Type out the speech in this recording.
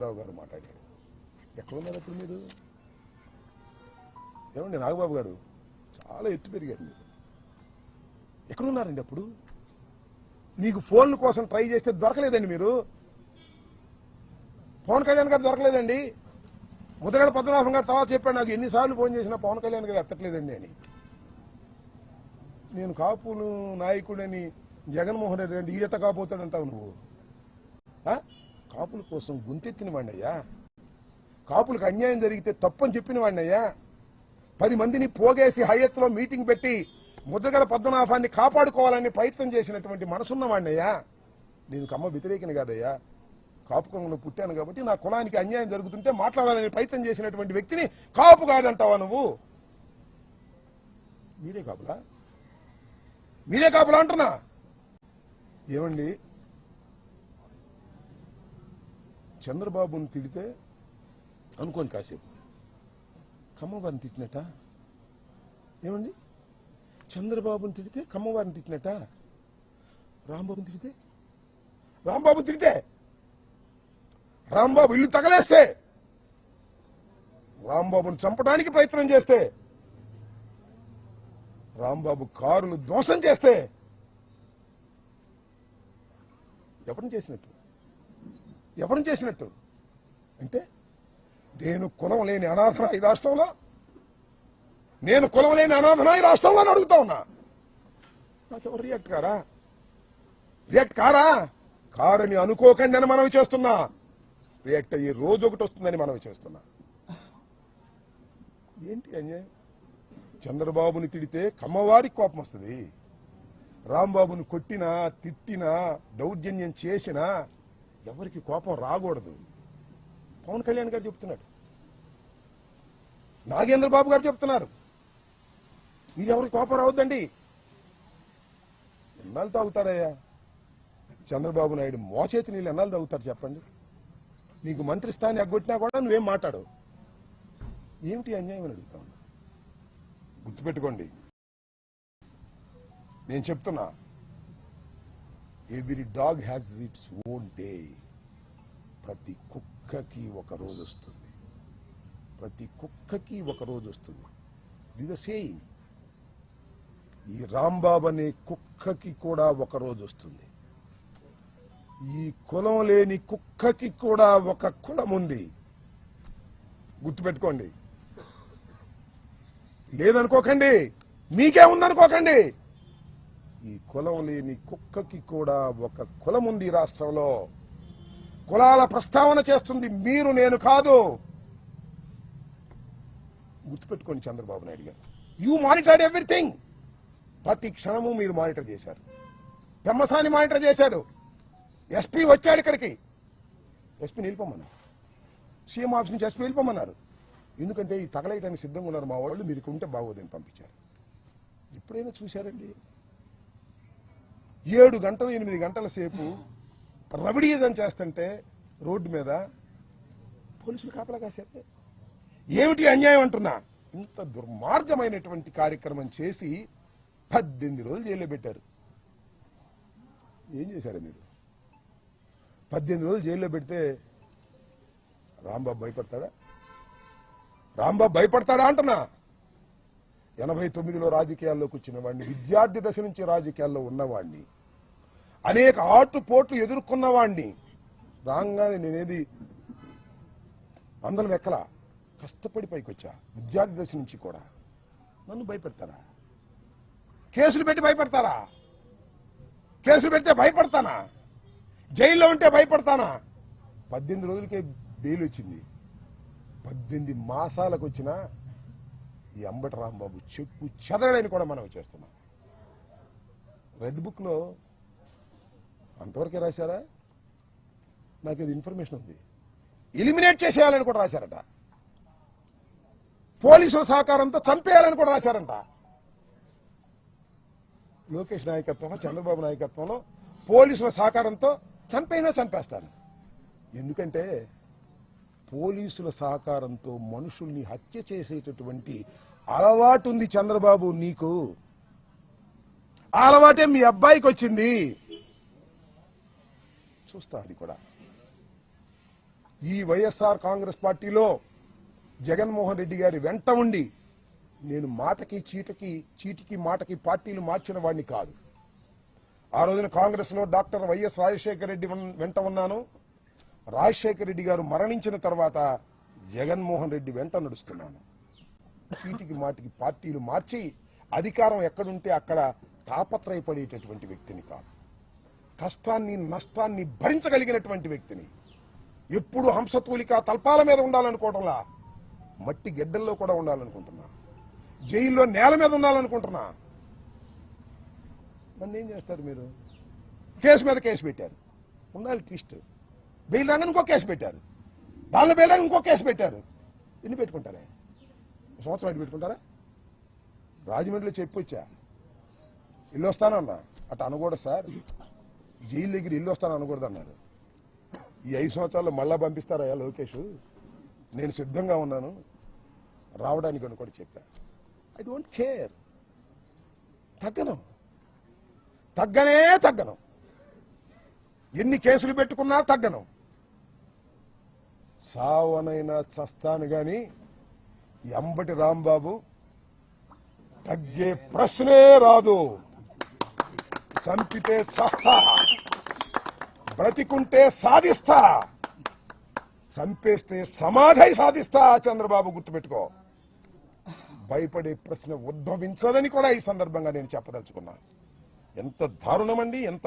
రావు గారు మాట్లాడాడు. ఎక్కడున్నారు అప్పుడు మీరు? ఏమండి నాగబాబు గారు, చాలా ఎత్తు పెరిగారు మీరు. ఎక్కడున్నారండి అప్పుడు? మీకు ఫోన్ల కోసం ట్రై చేస్తే దొరకలేదండి మీరు. పవన్ కళ్యాణ్ గారు దొరకలేదండి. ముద్రగడ పద్మనాభం గారు తర్వాత చెప్పాడు నాకు, ఎన్నిసార్లు ఫోన్ చేసినా పవన్ కళ్యాణ్ గారు ఎత్తట్లేదండి అని. నేను కాపులు నాయకుడని జగన్మోహన్ రెడ్డి అంటే ఈడట కాపోతాడంటావు నువ్వు. కాపుల కోసం గుంతెత్తిన వాడినయ్యా, కాపులకు అన్యాయం జరిగితే తప్పని చెప్పిన వాడినయ్యా, 10 మందిని పోగేసి హయత్లో మీటింగ్ పెట్టి ముద్రగడ పద్మనాభాన్ని కాపాడుకోవాలని ప్రయత్నం చేసినటువంటి మనసున్న వాడినయ్యా. నేను కమ్మ వ్యతిరేకిని కాదయ్యా, కాపు కులంలో పుట్టాను కాబట్టి నా కులానికి అన్యాయం జరుగుతుంటే మాట్లాడాలని ప్రయత్నం చేసినటువంటి వ్యక్తిని కాపు కాదంటావా నువ్వు? మీరే కాపులా? మీరే కాపులా అంటున్నా. ఏమండి, చంద్రబాబుని తిడితే అనుకోని కాసేపు కమ్మవారిని తిట్టినట్ట. ఏమండి, చంద్రబాబుని తిడితే కమ్మవారిని తిట్టినట్ట. రాంబాబుని తిడితే రాంబాబు ఇల్లు తగలేస్తే, రాంబాబుని చంపడానికి ప్రయత్నం చేస్తే, రాంబాబు కారులు ధ్వంసం చేస్తే ఎవరిని చేసినట్టు అంటే నేను కులం లేని అనాథనా ఈ రాష్ట్రంలో? నేను కులం లేని అనాథనా ఈ రాష్ట్రంలో అని అడుగుతా ఉన్నా. నాకెవరు రియాక్ట్ కారని అనుకోకండి అని మనవి చేస్తున్నా. రియాక్ట్ అయ్యే రోజు ఒకటి వస్తుందని మనవి చేస్తున్నా. ఏంటి అన్యాయం? చంద్రబాబుని తిడితే కమ్మవారికి కోపం వస్తుంది, రాంబాబుని కొట్టినా తిట్టినా దౌర్జన్యం చేసినా ఎవరికి కోపం రాకూడదు. పవన్ కళ్యాణ్ గారు చెప్తున్నాడు, నాగేంద్ర బాబు గారు చెప్తున్నారు, మీరు ఎవరికి కోపం రావద్దండి. ఎన్నాళ్ళు తాగుతారయ్యా చంద్రబాబు నాయుడు మోచేతి నీళ్ళు? ఎన్నాళ్ళు తాగుతారు చెప్పండి? నీకు మంత్రి స్థానాన్ని ఎగ్గొట్టినా కూడా నువ్వేం మాట్లాడు. ఏమిటి అన్యాయం అని అడుగుతా ఉన్నా. గుర్తుపెట్టుకోండి, నేను చెప్తున్నా, every dog has its own day. ప్రతి కుక్కకి ఒక రోజు వస్తుంది, ఇది సేయింగ్. ఈ రాంబాబు అనే కుక్కకి కూడా ఒక రోజు వస్తుంది. ఈ కులం లేని కుక్కకి కూడా ఒక కులం ఉంది, గుర్తుపెట్టుకోండి. లేదనుకోకండి, మీకే ఉందనుకోకండి. ఈ కులం లేని కుక్కకి కూడా ఒక కులం ఉంది ఈ రాష్ట్రంలో. కులాల ప్రస్తావన చేస్తుంది మీరు, నేను కాదు. గుర్తుపెట్టుకోండి చంద్రబాబు నాయుడు గారు, యూ మానిటర్డ్ ఎవ్రీథింగ్. ప్రతి క్షణము మీరు మానిటర్ చేశారు. పెమ్మసాని మానిటర్ చేశాడు. ఎస్పీ వచ్చాడు ఇక్కడికి, ఎస్పీని వెళ్ళిపోమన్నారు. సీఎం ఆఫీస్ నుంచి ఎస్పీ వెళ్ళిపోమన్నారు. ఎందుకంటే ఈ తగలేయడానికి సిద్ధంగా ఉన్నారు మా వాళ్ళు, మీరు ఉంటే బాగోదని పంపించారు. ఎప్పుడైనా చూశారండి 7 గంటలు 8 గంటల సేపు రవిడీజం చేస్తుంటే రోడ్డు మీద పోలీసులు కాపలా కాశారు? ఏమిటి అన్యాయం అంటున్నా. ఇంత దుర్మార్గమైనటువంటి కార్యక్రమం చేసి 18 రోజులు జైల్లో పెట్టారు. ఏం చేశారు మీరు? 18 రోజులు జైల్లో పెడితే రాంబాబు భయపడతాడా అంటున్నా. 89లో రాజకీయాల్లోకి వచ్చిన వాడిని, విద్యార్థి దశ నుంచి రాజకీయాల్లో ఉన్నవాడిని, అనేక ఆటుపోట్లు ఎదుర్కొన్నవాడిని. రాగానే నేనేది అందరం ఎక్కలా, కష్టపడి పైకి వచ్చా. విద్యార్థి దశ నుంచి కూడా నన్ను భయపెడతారా? కేసులు పెట్టి భయపెడతారా? కేసులు పెడితే భయపడతానా? జైల్లో ఉంటే భయపడతానా? 18 రోజులకే బెయిల్ వచ్చింది. 18 మాసాలకు వచ్చిన ఈ అంబటి రాంబాబు చెక్కు చెదరడని కూడా మనం చేస్తున్నాం. రెడ్ బుక్ లో అంతవరకే రాశారా? నాకు ఇది ఇన్ఫర్మేషన్ ఉంది. ఎలిమినేట్ చేసేయాలని కూడా రాశారట. పోలీసుల సహకారంతో చంపేయాలని కూడా రాశారంట. లోకేష్ నాయకత్వంలో, చంద్రబాబు నాయకత్వంలో పోలీసుల సహకారంతో చంపేస్తారు. ఎందుకంటే పోలీసుల సహకారంతో మనుషుల్ని హత్య చేసేటటువంటి అలవాటు ఉంది చంద్రబాబు నీకు. ఆ అలవాటే మీ అబ్బాయికి వచ్చింది. చూస్తా అది కూడా. ఈ వైఎస్ఆర్ కాంగ్రెస్ పార్టీలో జగన్మోహన్ రెడ్డి గారి వెంట ఉండి నేను మాటకి చీటికి మాటకి పార్టీలు మార్చిన వాడిని కాదు. ఆ రోజున కాంగ్రెస్ లో డాక్టర్ వైఎస్ రాజశేఖర రెడ్డి వెంట ఉన్నాను. రాజశేఖర రెడ్డి గారు మరణించిన తర్వాత జగన్మోహన్ రెడ్డి వెంట నడుస్తున్నాను. చీటికి మాటికి పార్టీలు మార్చి అధికారం ఎక్కడుంటే అక్కడ తాపత్రయపడేటటువంటి వ్యక్తిని కాదు. కష్టాన్ని నష్టాన్ని భరించగలిగినటువంటి వ్యక్తిని. ఎప్పుడు హంసతూలిక తల్పాల మీద ఉండాలనుకోవటంలా మట్టి గెడ్డల్లో కూడా ఉండాలనుకుంటున్నా. జైల్లో నేల మీద ఉండాలనుకుంటున్నా. నన్ను ఏం చేస్తారు మీరు? కేసు మీద కేసు పెట్టారు, ఉండాలి ట్విస్ట్. బెయిల్ రాగానే ఇంకో కేసు పెట్టారు, దానిలో బెయిల్ రాగా ఇంకో కేసు పెట్టారు. ఎన్ని పెట్టుకుంటారే? సంవత్సరం అటు పెట్టుకుంటారా? రాజమండ్రిలో చెప్పొచ్చా ఇల్లు వస్తానన్నా, అటు అనకూడదు సార్, జైలు దగ్గర ఇల్లు వస్తాను అనకూడదు అన్నారు. ఈ 5 సంవత్సరాల్లో మళ్ళా పంపిస్తారా లోకేష్? నేను సిద్ధంగా ఉన్నాను రావడానికి అని కూడా చెప్పా. I don't care. తగ్గను. ఎన్ని కేసులు పెట్టుకున్నా తగ్గను. సావనైనా చస్తాను గాని ఎంబటి రాంబాబు తగ్గే ప్రశ్నే రాదు. చంపితే చస్తా, బ్రతికుంటే సాధిస్తా, చంపేస్తే సమాధి సాధిస్తా. చంద్రబాబు గుర్తుపెట్టుకో. భయపడే ప్రశ్న ఉద్భవించదని కూడా ఈ సందర్భంగా నేను చెప్పదలుచుకున్నాను. ఎంత దారుణమండి, ఎంత